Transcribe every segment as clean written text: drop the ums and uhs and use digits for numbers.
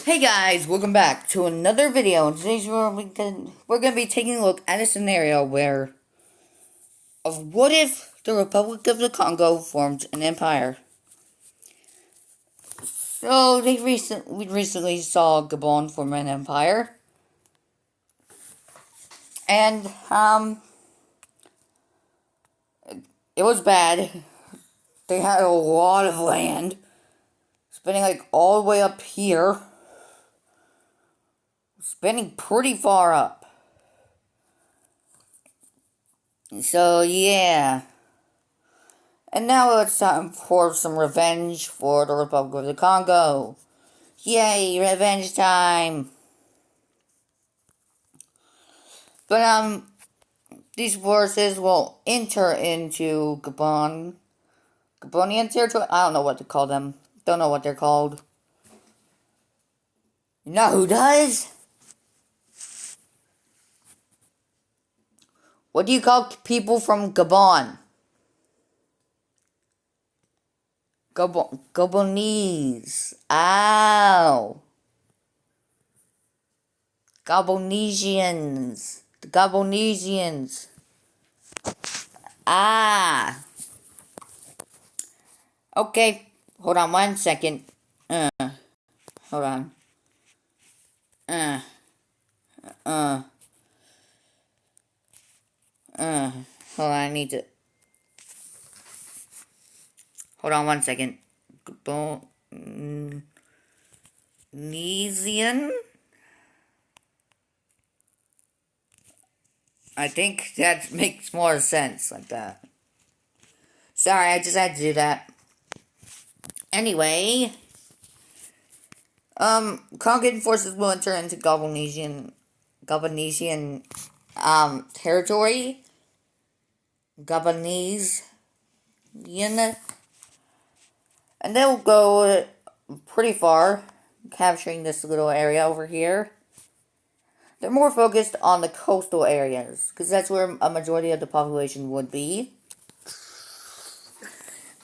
Hey guys, welcome back to another video. In today's video, we're gonna be taking a look at a scenario of what if the Republic of the Congo formed an empire. So we recently saw Gabon form an empire, and it was bad. They had a lot of land, spanning like all the way up here, spanning pretty far up. So yeah. And now it's time for some revenge for the Republic of the Congo. Yay, revenge time! But these forces will enter into Gabonian territory. I don't know what to call them. Don't know what they're called. You know who does? What do you call people from Gabon? Gabonese. Ow. Gabonesians. The Gabonesians. Ah. Okay. Hold on 1 second. Hold on. Uh. Uh. Hold on, I need to. Hold on 1 second. Gabonesian? I think that makes more sense like that. Sorry, I just had to do that. Anyway, Congan forces will enter into Gabonesian, territory. Gabonese, and they'll go pretty far, capturing this little area over here. They're more focused on the coastal areas, because that's where a majority of the population would be.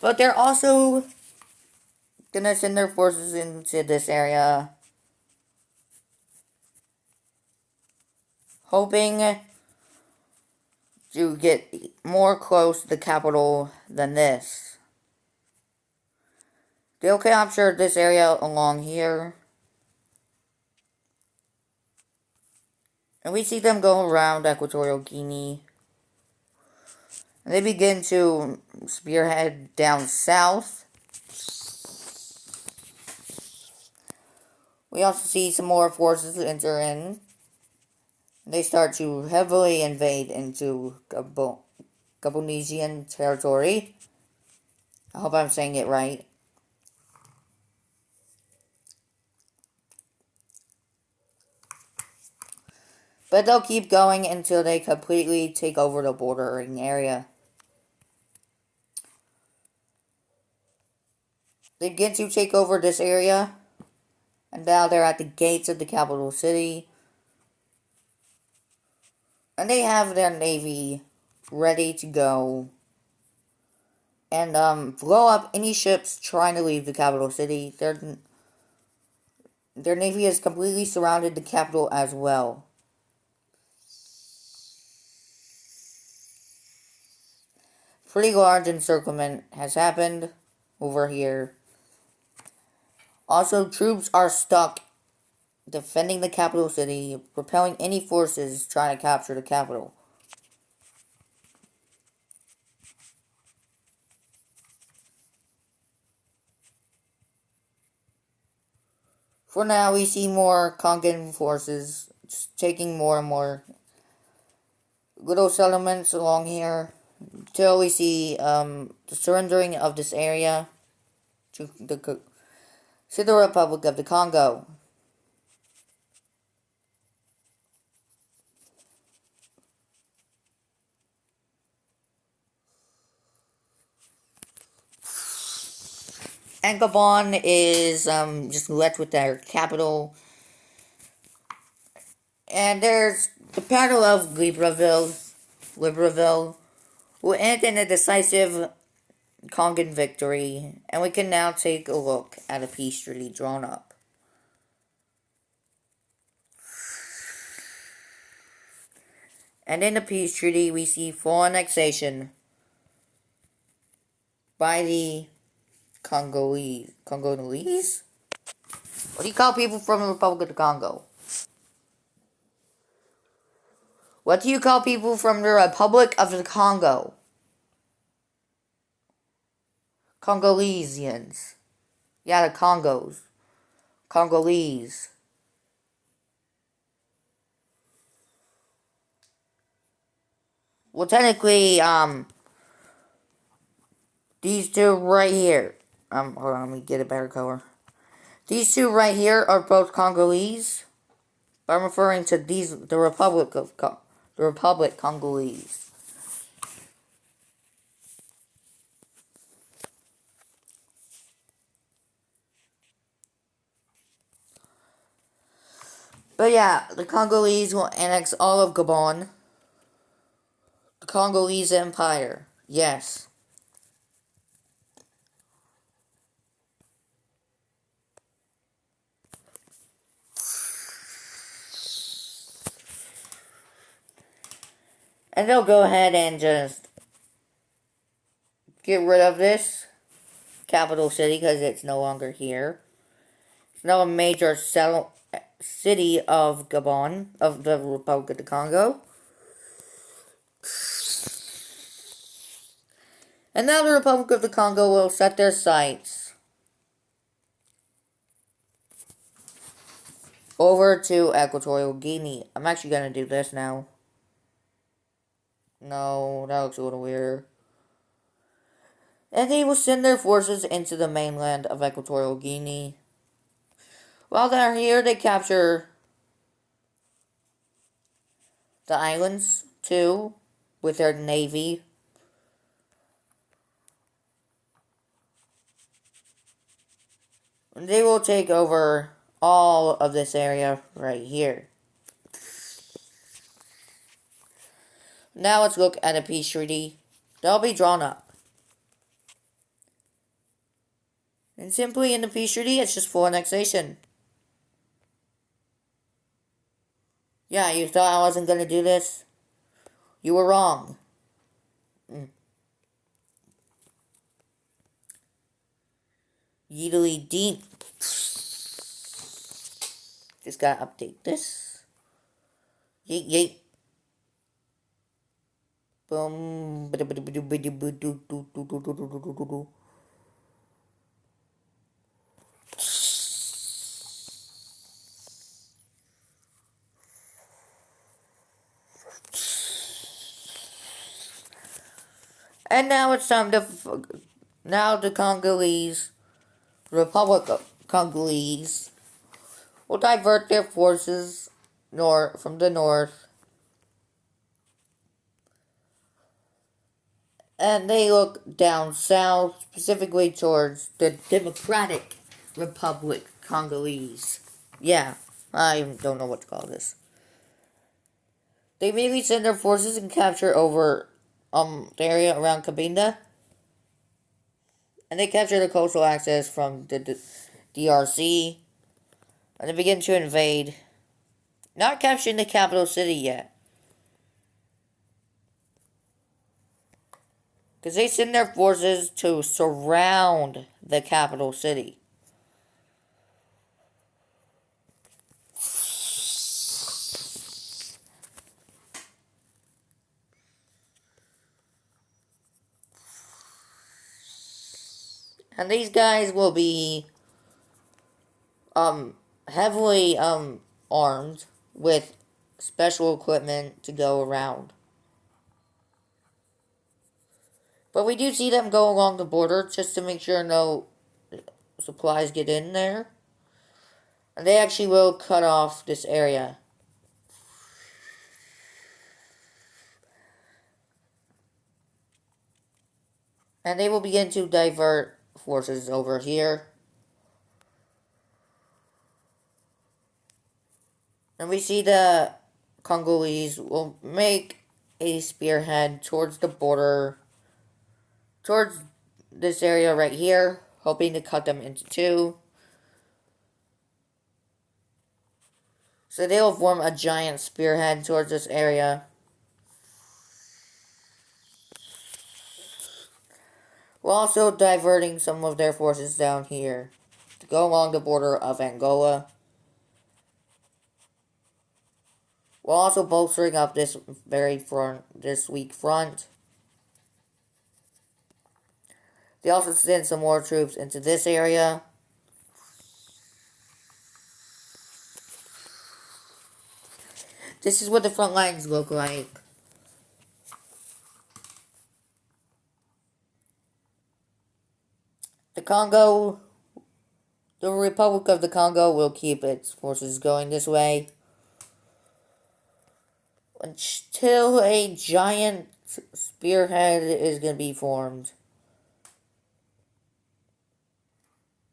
But they're also gonna send their forces into this area, hoping to get more close to the capital than this. They'll capture this area along here. And we see them go around Equatorial Guinea. And they begin to spearhead down south. We also see some more forces enter in. They start to heavily invade into Gabonesian territory. I hope I'm saying it right. But they'll keep going until they completely take over the bordering area. They begin to take over this area. And now they're at the gates of the capital city. And they have their navy ready to go. And blow up any ships trying to leave the capital city. Their navy has completely surrounded the capital as well. Pretty large encirclement has happened over here. Also, troops are stuck defending the capital city, repelling any forces trying to capture the capital. For now, we see more Congan forces just taking more and more little settlements along here until we see the surrendering of this area to the Republic of the Congo. And Gabon is just left with their capital. And there's the Battle of Libreville, will end in a decisive Congan victory, and we can now take a look at a peace treaty drawn up. And in the peace treaty, we see full annexation by the Congolese. Congolese? What do you call people from the Republic of the Congo? What do you call people from the Republic of the Congo? Congolesians. Yeah, the Congos. Congolese. Well, technically, these two right here. Hold on, let me get a better color. These two right here are both Congolese. But I'm referring to the Republic Congolese. But yeah, the Congolese will annex all of Gabon. The Congolese Empire. Yes. And they'll go ahead and just get rid of this capital city because it's no longer here. It's now a major city of Gabon, of the Republic of the Congo. And now the Republic of the Congo will set their sights over to Equatorial Guinea. I'm actually going to do this now. No, that looks a little weird. And they will send their forces into the mainland of Equatorial Guinea. While they're here, they capture the islands, too, with their navy. They will take over all of this area right here. Now let's look at a peace treaty that'll be drawn up. And simply in the peace treaty, it's just full annexation. Yeah, you thought I wasn't going to do this? You were wrong. Yeedly deep. Just gotta update this. Yeet yeet. Boom. And now it's time to. Now the Congolese, Republic of Congolese, will divert their forces from the north. And they look down south, specifically towards the Democratic Republic Congolese. Yeah, I don't know what to call this. They immediately send their forces and capture over the area around Cabinda. And they capture the coastal access from the DRC. And they begin to invade. Not capturing the capital city yet. Because they send their forces to surround the capital city. And these guys will be heavily armed with special equipment to go around. But we do see them go along the border just to make sure no supplies get in there. And they actually will cut off this area. And they will begin to divert forces over here. And we see the Congolese will make a spearhead towards the border, towards this area right here, hoping to cut them into two. So they will form a giant spearhead towards this area. We're also diverting some of their forces down here to go along the border of Angola. We're also bolstering up this weak front. They also send some more troops into this area. This is what the front lines look like. The Republic of the Congo will keep its forces going this way until a giant spearhead is going to be formed.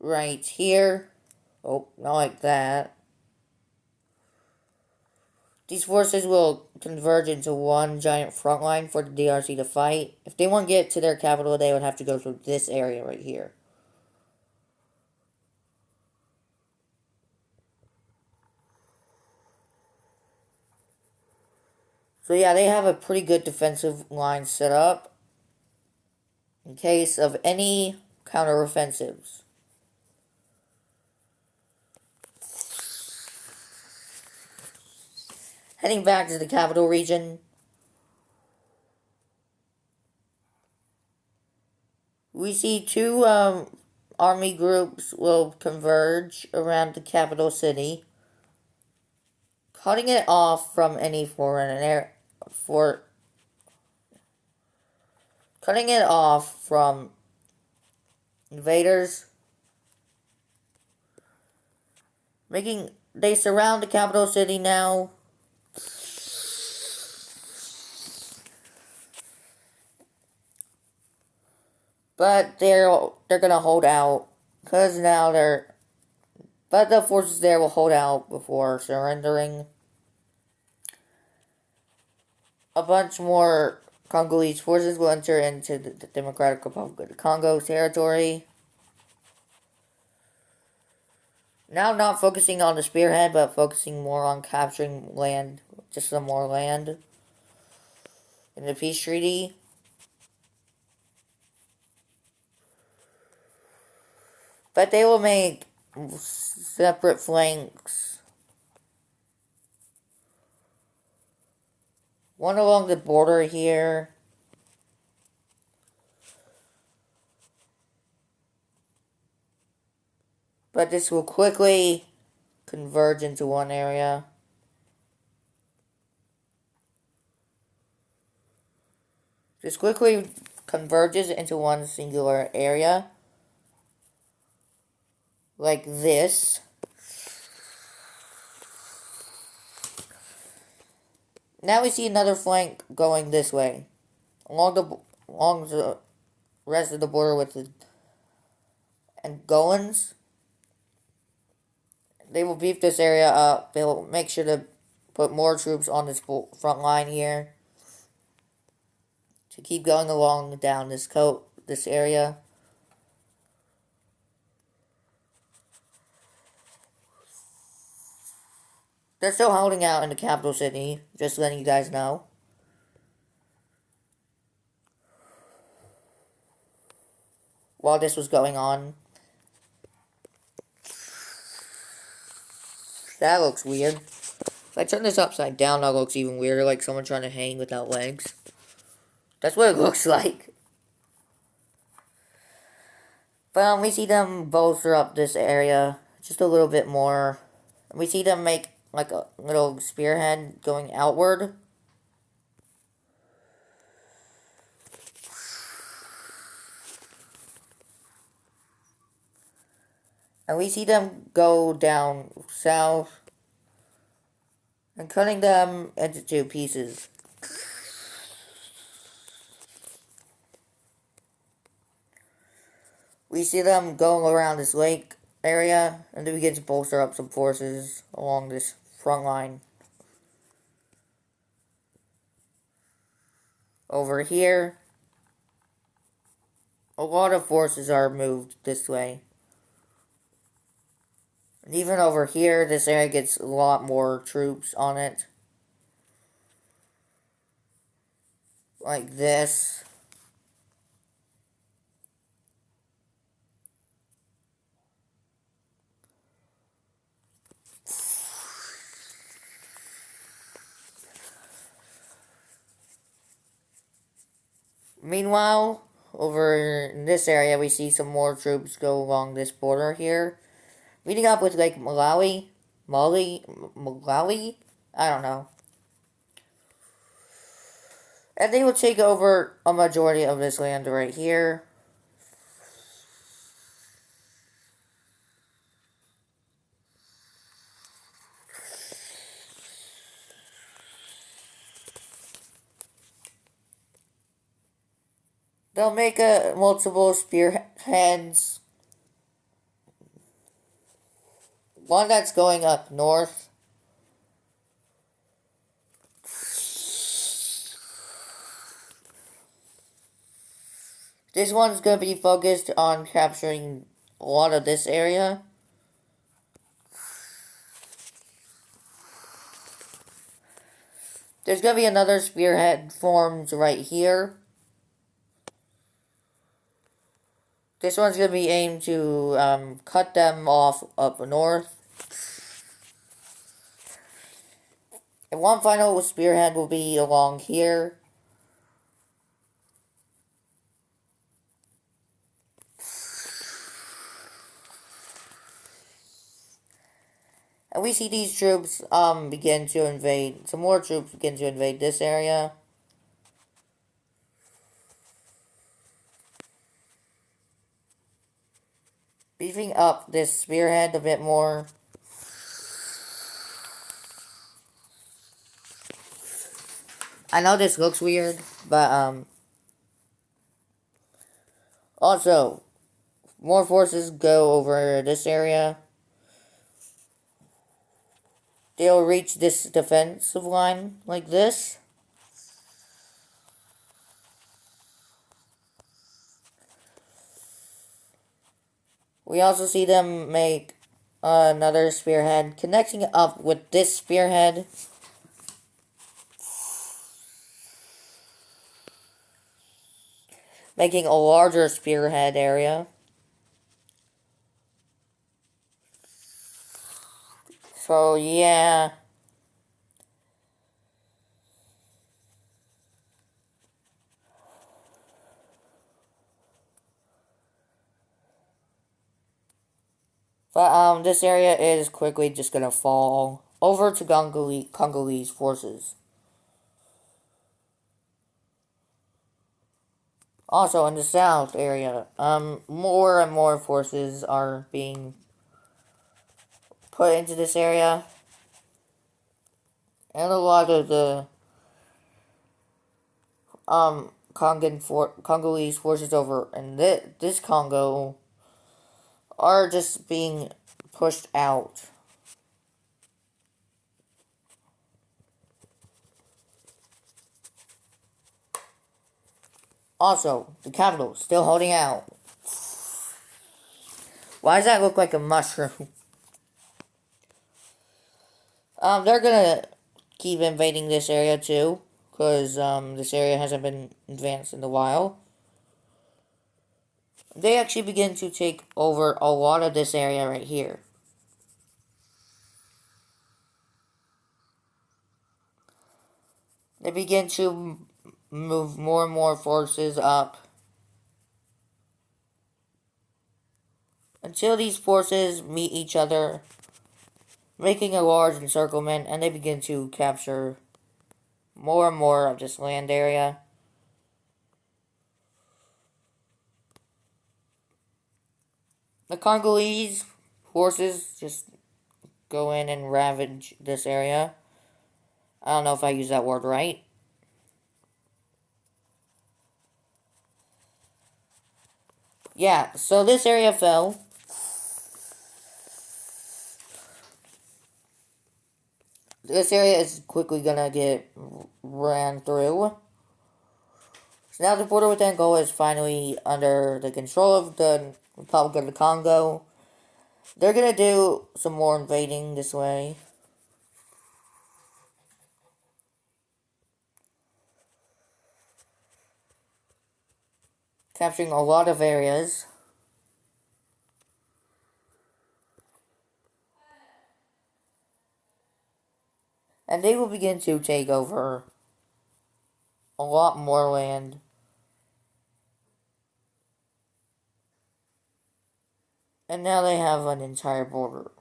Right here. Oh, not like that. These forces will converge into one giant front line for the DRC to fight. If they want to get to their capital, they would have to go through this area right here. So yeah, they have a pretty good defensive line set up in case of any counteroffensives. Heading back to the capital region, we see two army groups will converge around the capital city, cutting it off from any cutting it off from invaders. They surround the capital city now. But they're gonna hold out, cause now but the forces there will hold out before surrendering. A bunch more Congolese forces will enter into the Democratic Republic of the Congo territory. Now not focusing on the spearhead, but focusing more on capturing land, just some more land in the peace treaty. But they will make separate flanks. One along the border here. But this will quickly converge into one area. This quickly converges into one singular area. Like this. Now we see another flank going this way. Along the rest of the border with the Angolans. They will beef this area up. They will make sure to put more troops on this front line here. To keep going along down this area. They're still holding out in the capital city, just letting you guys know. While this was going on. That looks weird. If I turn this upside down, that looks even weirder, like someone trying to hang without legs. That's what it looks like. But we see them bolster up this area just a little bit more. We see them make like a little spearhead going outward. And we see them go down south and cutting them into two pieces. We see them going around this lake area, and then we get to bolster up some forces along this front line. Over here, a lot of forces are moved this way. And even over here, this area gets a lot more troops on it. Like this. Meanwhile, over in this area, we see some more troops go along this border here, meeting up with like Malawi. I don't know. And they will take over a majority of this land right here. They'll make multiple spearheads. One that's going up north. This one's going to be focused on capturing a lot of this area. There's going to be another spearhead formed right here. This one's going to be aimed to cut them off up north. And one final spearhead will be along here. And we see these troops begin to invade, some more troops begin to invade this area. Beefing up this spearhead a bit more. I know this looks weird, but also, more forces go over this area. They'll reach this defensive line like this. We also see them make another spearhead, connecting up with this spearhead. Making a larger spearhead area. So, yeah. But, this area is quickly just gonna fall over to Congolese forces. Also, in the south area, more and more forces are being put into this area. And a lot of the Congolese forces over in this Congo are just being pushed out. Also, the capital still holding out. Why does that look like a mushroom? They're gonna keep invading this area too, because this area hasn't been advanced in a while. They actually begin to take over a lot of this area right here. They begin to move more and more forces up until these forces meet each other, making a large encirclement, and they begin to capture more and more of this land area. The Congolese forces just go in and ravage this area. I don't know if I use that word right. Yeah, so this area fell. This area is quickly gonna get ran through. So now the border with Angola is finally under the control of the Republic of the Congo. They're gonna do some more invading this way. Capturing a lot of areas. And they will begin to take over a lot more land And now they have an entire border.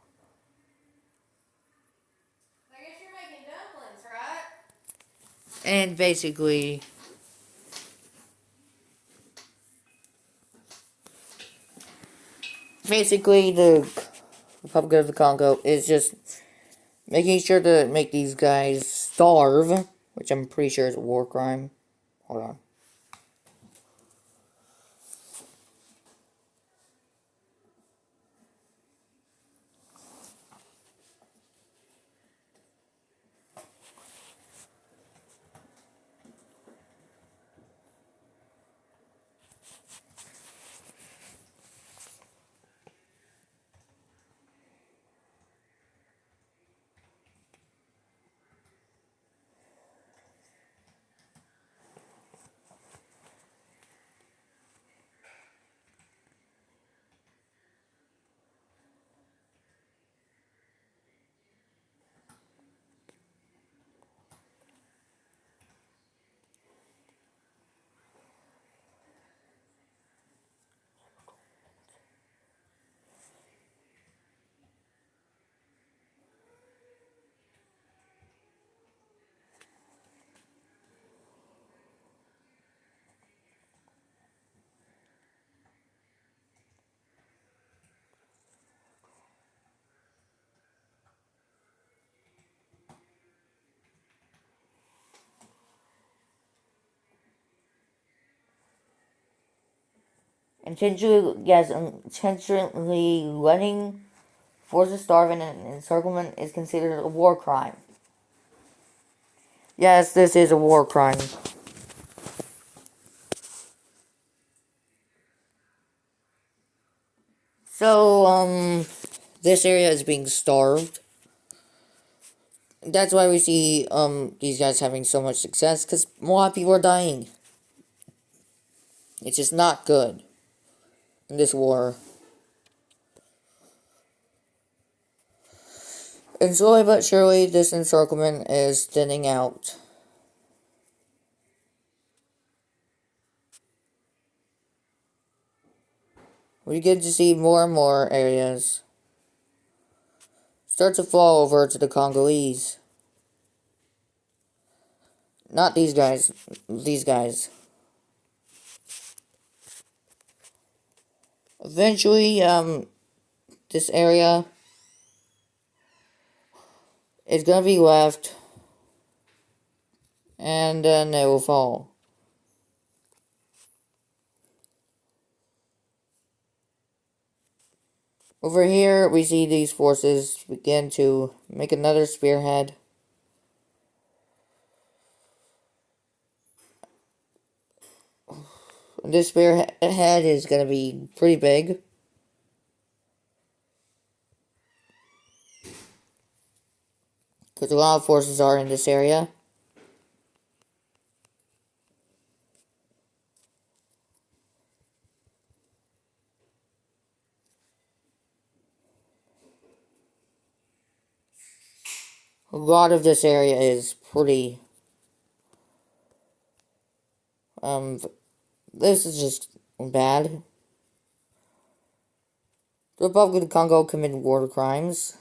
I guess you're making dumplings, right? And basically the Republic of the Congo is just making sure to make these guys starve, which I'm pretty sure is a war crime. Hold on. Intentionally letting forces starve in an encirclement is considered a war crime. Yes, this is a war crime. So, this area is being starved. That's why we see, these guys having so much success, because a lot of people are dying. It's just not good in this war. And slowly but surely, this encirclement is thinning out. We get to see more and more areas start to fall over to the Congolese. Not these guys. These guys. Eventually, this area is gonna be left, and then they will fall. Over here, we see these forces begin to make another spearhead. This spearhead is gonna be pretty big. Because a lot of forces are in this area. A lot of this area is pretty, this is just bad. The Republic of the Congo committed war crimes.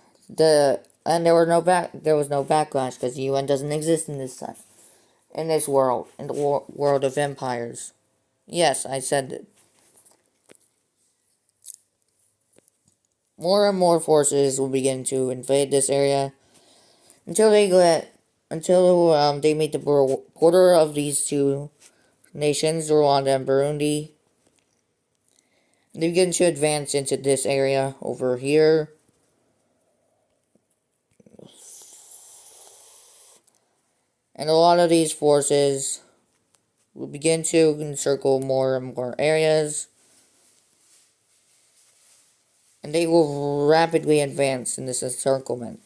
And there was no backlash because the UN doesn't exist in this world, in the world of empires. Yes, I said that. More and more forces will begin to invade this area until they meet the border of these two nations, Rwanda and Burundi. They begin to advance into this area over here. And a lot of these forces will begin to encircle more and more areas. And they will rapidly advance in this encirclement.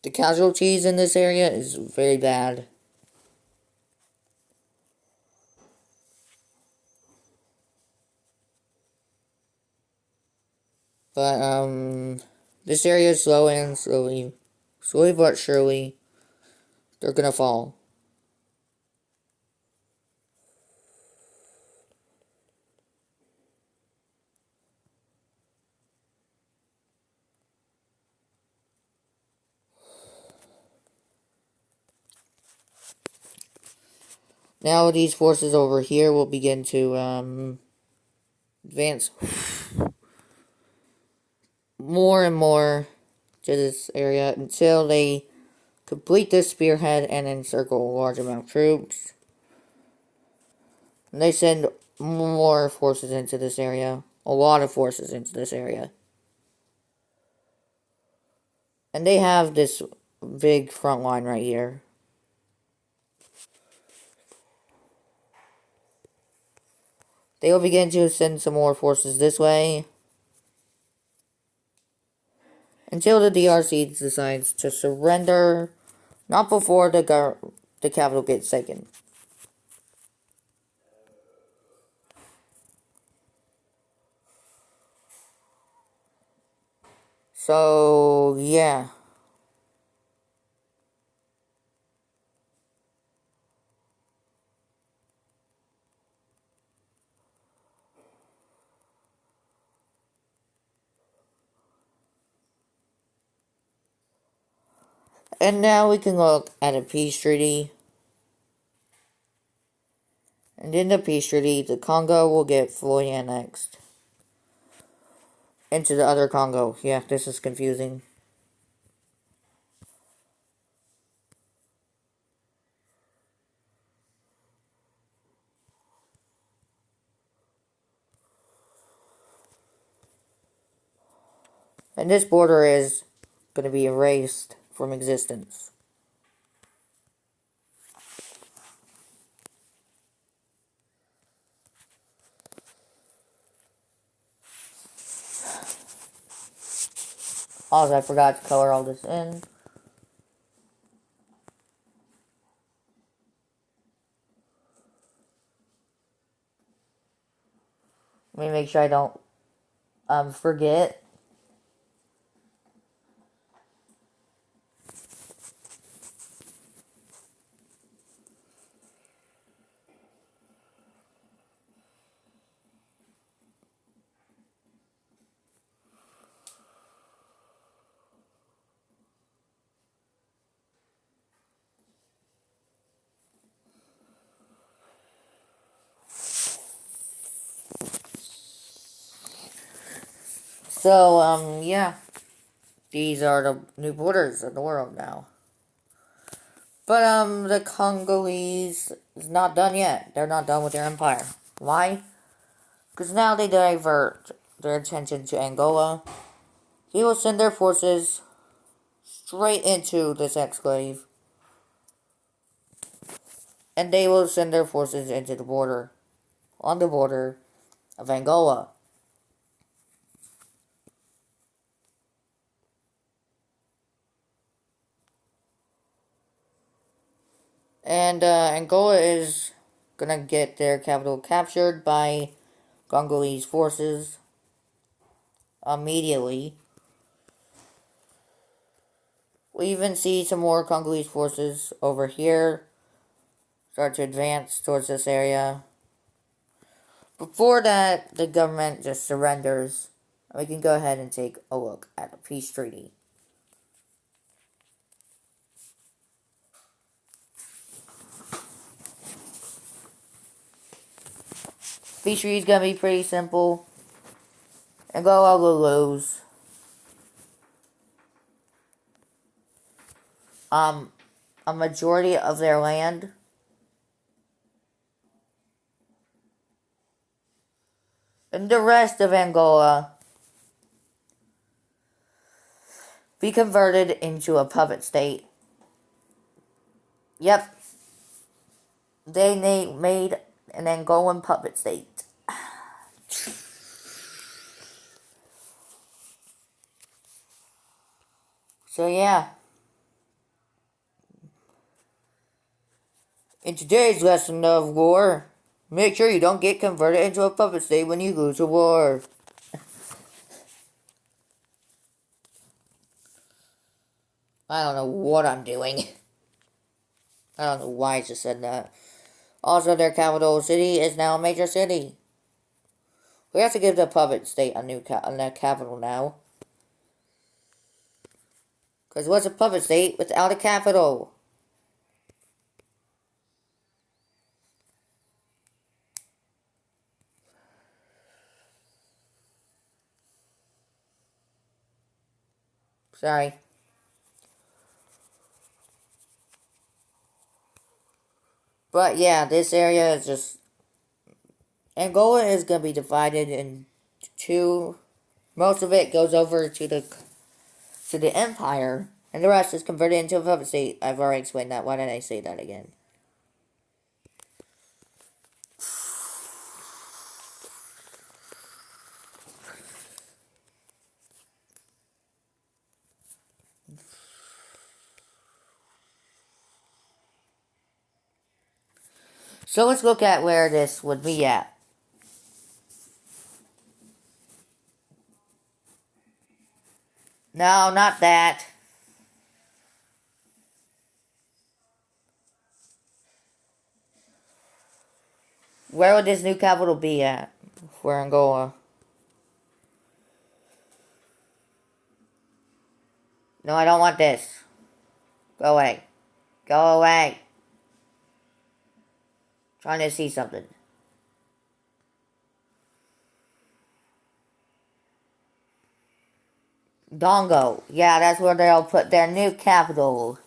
The casualties in this area is very bad. But, this area is slowly but surely, they're gonna fall. Now these forces over here will begin to, advance more and more to this area until they complete this spearhead and encircle a large amount of troops. And they send more forces into this area. A lot of forces into this area. And they have this big front line right here. They will begin to send some more forces this way. Until the DRC decides to surrender. Not before the capital gets taken. So, yeah. And now we can look at a peace treaty. And in the peace treaty, the Congo will get fully annexed into the other Congo. Yeah, this is confusing. And this border is going to be erased from existence. Also, I forgot to color all this in. Let me make sure I don't forget. So, yeah. These are the new borders of the world now. But, the Congolese is not done yet. They're not done with their empire. Why? Because now they divert their attention to Angola. They will send their forces straight into this exclave. And they will send their forces into the border. On the border of Angola. And Angola is gonna get their capital captured by Congolese forces immediately. We even see some more Congolese forces over here start to advance towards this area. Before that, the government just surrenders. We can go ahead and take a look at the peace treaty. Peace treaty is gonna be pretty simple. Angola will lose. A majority of their land. And the rest of Angola be converted into a puppet state. Yep. They made an Angolan puppet state. So yeah. In today's lesson of war, make sure you don't get converted into a puppet state when you lose a war. I don't know what I'm doing. I don't know why I just said that. Also, their capital city is now a major city. We have to give the puppet state a new capital now. Because what's a puppet state without a capital? Sorry. But yeah, this area is just... Angola is going to be divided into two. Most of it goes over to the empire, and the rest is converted into a puppet state. I've already explained that. Why did I say that again? So let's look at where this would be at. No, not that. Where would this new capital be at for Angola? No, I don't want this. Go away. Go away. Trying to see something. Dongo. Yeah, that's where they'll put their new capital.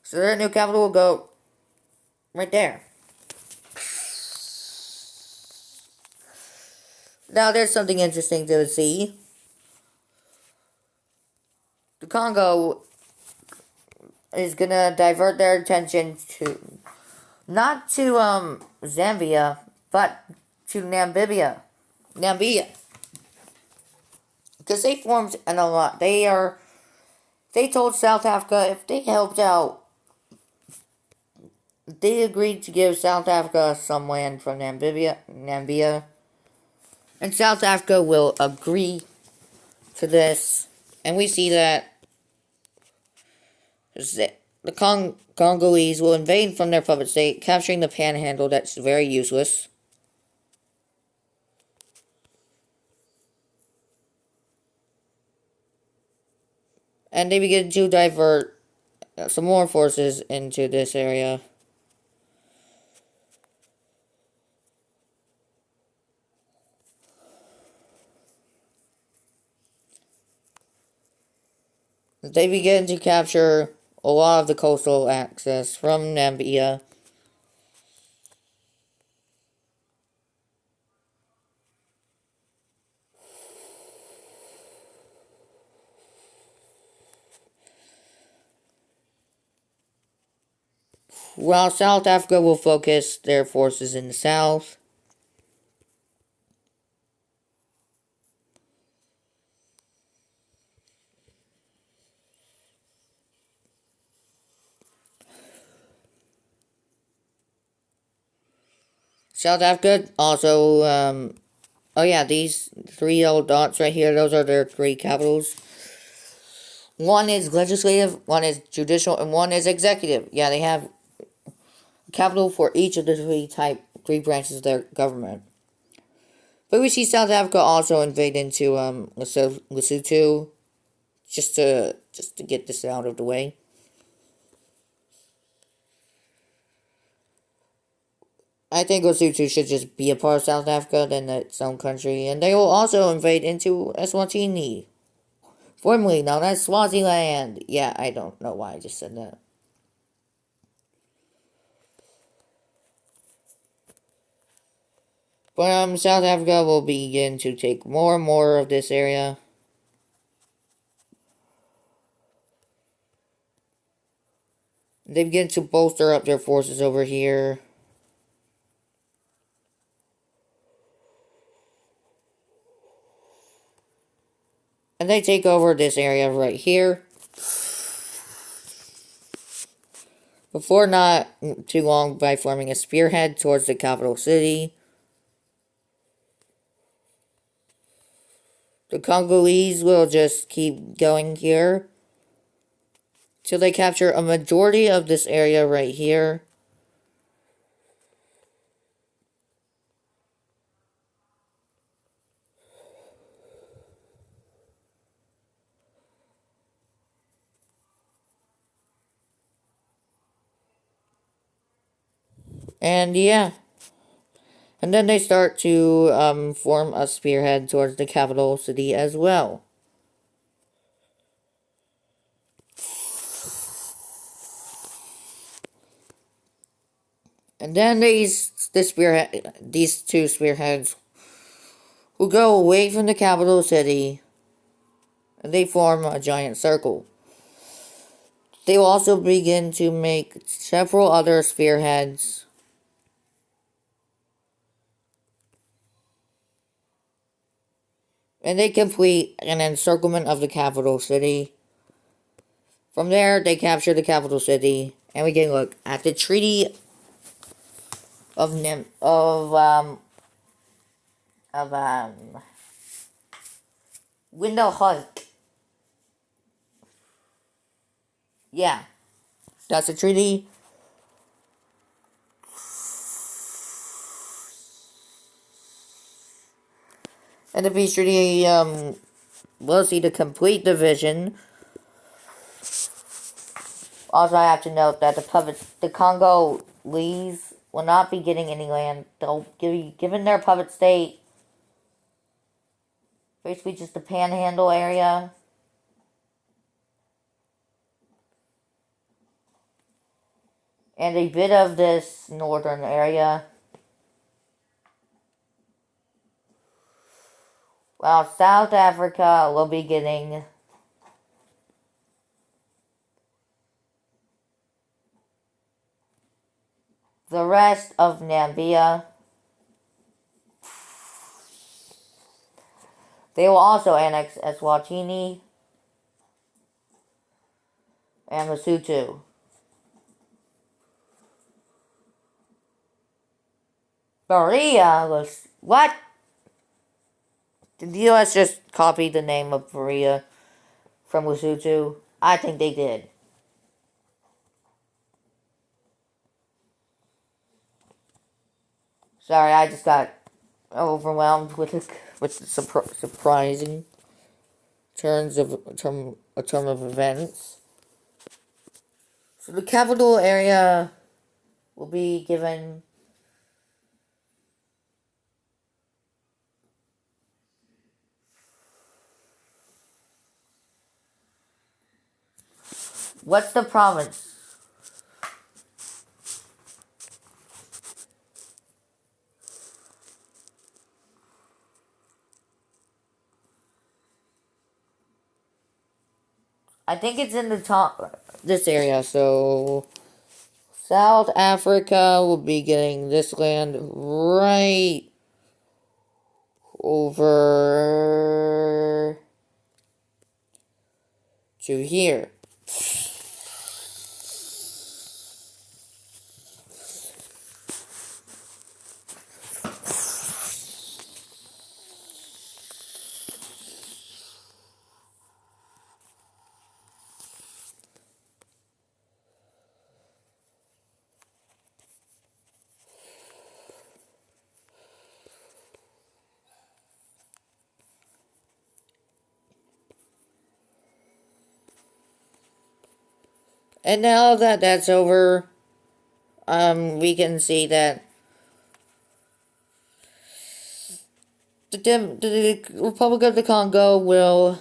So their new capital will go right there. Now there's something interesting to see. The Congo is gonna divert their attention to not to Zambia, but to Namibia. Because they formed an alliance. They told South Africa if they helped out, they agreed to give South Africa some land from Namibia. And South Africa will agree to this. And we see that the Congolese will invade from their puppet state, capturing the panhandle that's very useless. And they begin to divert some more forces into this area. They begin to capture a lot of the coastal access from Namibia. While South Africa will focus their forces in the south. South Africa also, oh yeah, these three yellow dots right here, those are their three capitals. One is legislative, one is judicial, and one is executive. Yeah, they have capital for each of the three branches of their government. But we see South Africa also invade into Lesotho, just to get this out of the way. I think Lesotho should just be a part of South Africa, then its own country, and they will also invade into Eswatini, formerly known as Swaziland. Yeah, I don't know why I just said that. But South Africa will begin to take more and more of this area. They begin to bolster up their forces over here. And they take over this area right here. Before not too long, by forming a spearhead towards the capital city. The Congolese will just keep going here. till they capture a majority of this area right here. And yeah. And then they start to form a spearhead towards the capital city as well. And then these two spearheads will go away from the capital city, and they form a giant circle. They will also begin to make several other spearheads. And they complete an encirclement of the capital city. From there, they capture the capital city, and we can look at the Treaty of Window-Hulk. Yeah, that's a treaty. And the peace treaty will see the complete division. Also, I have to note that the Congolese will not be getting any land. They'll be given their puppet state, basically just the Panhandle area. And a bit of this northern area. While South Africa will be getting the rest of Namibia. They will also annex Eswatini and Lesotho. Berea was what? Did the US just copy the name of Berea from Lesotho? I think they did. Sorry, I just got overwhelmed with surprising a term of events. So the capital area will be given what's the province? I think it's in the top this area, so South Africa will be getting this land right over to here. And now that that's over, we can see that the Republic of the Congo will,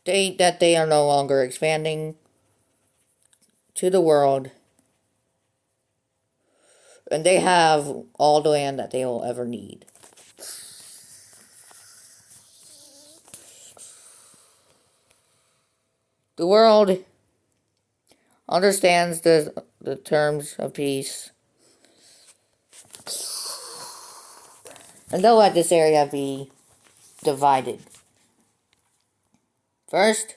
state that they are no longer expanding to the world. And they have all the land that they will ever need. The world understands the terms of peace. And they'll let this area be divided. First,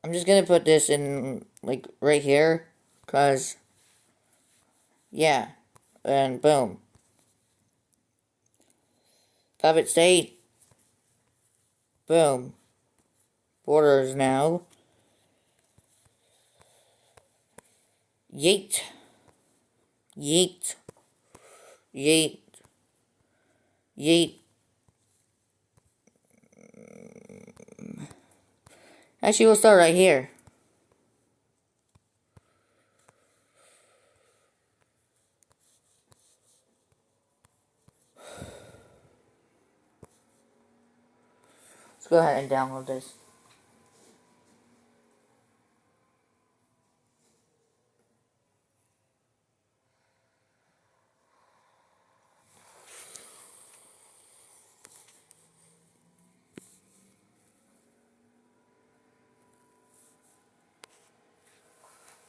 I'm just gonna put this in, like, right here. Because, yeah. And boom. Puppet state. Boom. Borders now. Yeet. Yeet. Yeet. Yeet. Actually, we'll start right here. Let's go ahead and download this.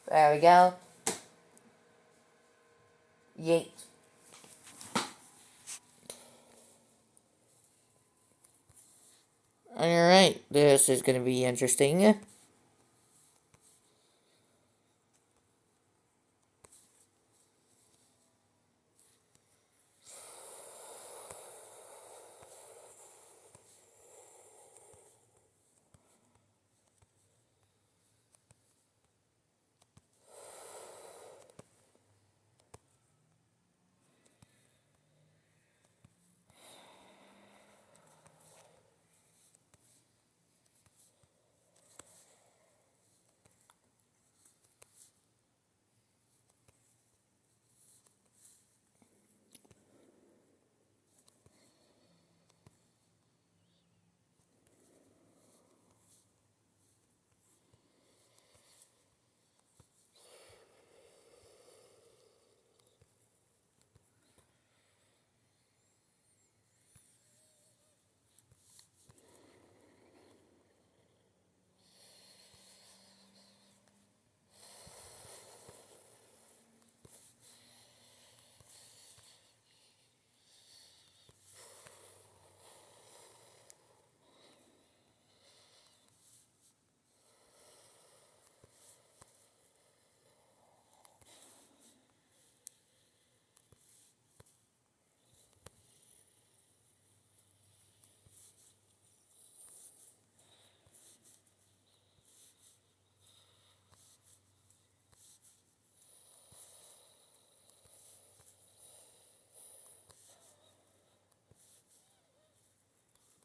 There we go. Yeet. Alright, this is going to be interesting.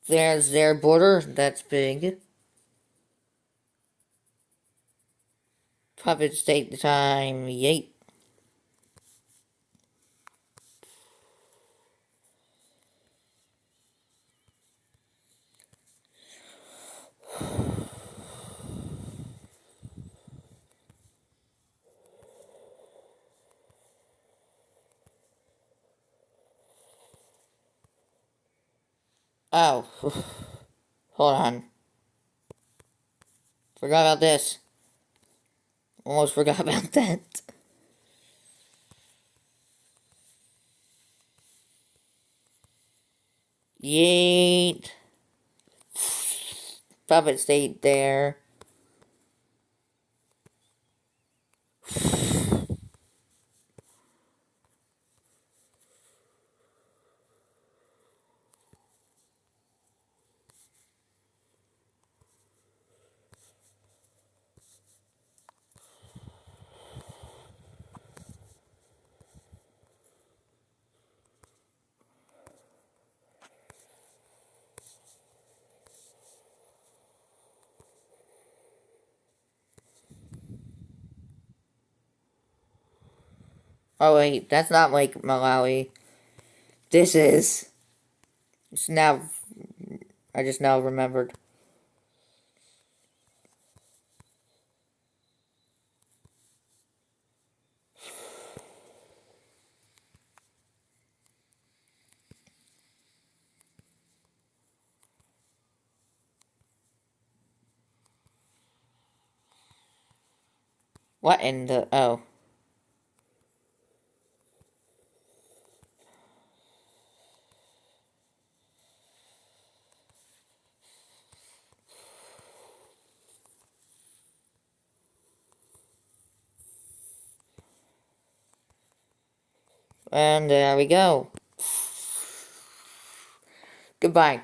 There's their border. That's big. Puppet state time. Yeet. Oh. Hold on. Forgot about this. Almost forgot about that. Yeet. Puppet state there. Oh wait, that's not Lake Malawi. This is. It's now. I just now remembered. What in the. Oh. And there we go. Goodbye.